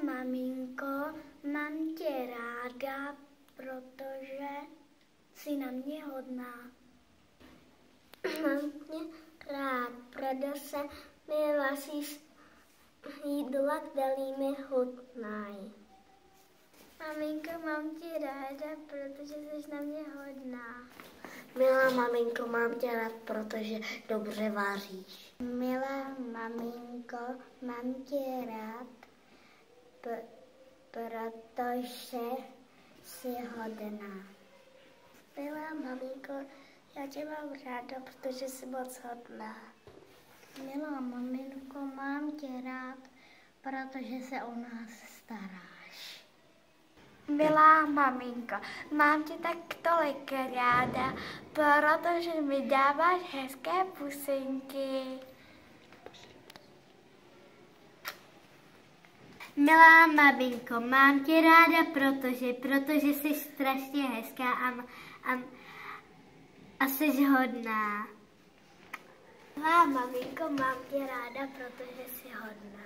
maminko, mám tě ráda, protože jsi na mě hodná. Mám tě rád, protože mi vaříš jídla, který mi chutnají. Maminko, mám tě ráda, protože jsi na mě hodná. Milá maminko, mám tě rád, protože dobře vaříš. Milá maminko, mám tě rád, protože jsi hodná. Milá maminko, já tě mám ráda, protože jsi moc hodná. Milá maminko, mám tě rád, protože se o nás staráš. Milá maminko, mám tě tak tolik ráda, protože mi dáváš hezké pusinky. Milá maminko, mám tě ráda, protože jsi strašně hezká a jsi hodná. Milá maminko, mám tě ráda, protože jsi hodná.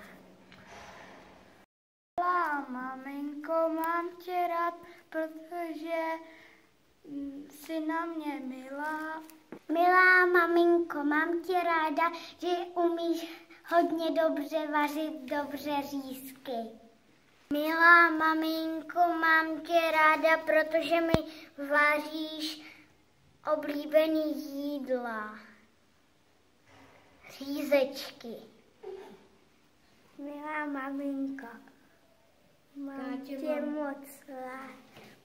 Milá maminko, mám tě rád, protože jsi na mě milá. Milá maminko, mám tě ráda, že umíš hodně dobře vařit dobře řízky. Milá maminko, mám tě ráda, protože mi vaříš oblíbený jídla. Řízečky. Milá maminko, mám tě moc rád,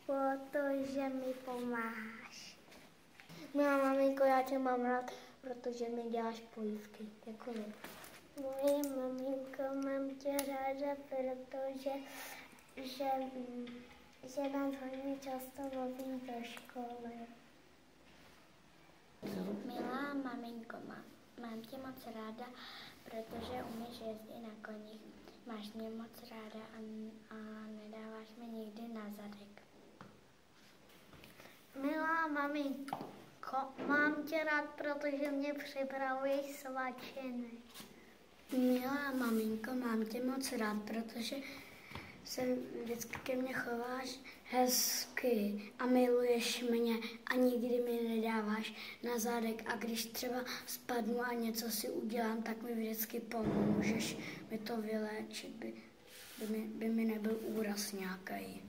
protože mi pomáháš. Milá maminko, já tě mám rád, protože mi děláš polívky. Děkuji. Moje maminko, mám tě ráda, protože že nás hodně často vodí do školy. Milá maminko, mám tě moc ráda, protože umíš jezdit na koních. Máš mě moc ráda a nedáváš mi nikdy na zadek. Milá maminko, mám tě rád, protože mě připravuješ svačiny. Milá maminko, mám tě moc rád, protože se vždycky ke mně chováš hezky a miluješ mě a nikdy mi nedáváš na zadek. A když třeba spadnu a něco si udělám, tak mi vždycky pomůžeš mi to vyléčit, by mi nebyl úraz nějaký.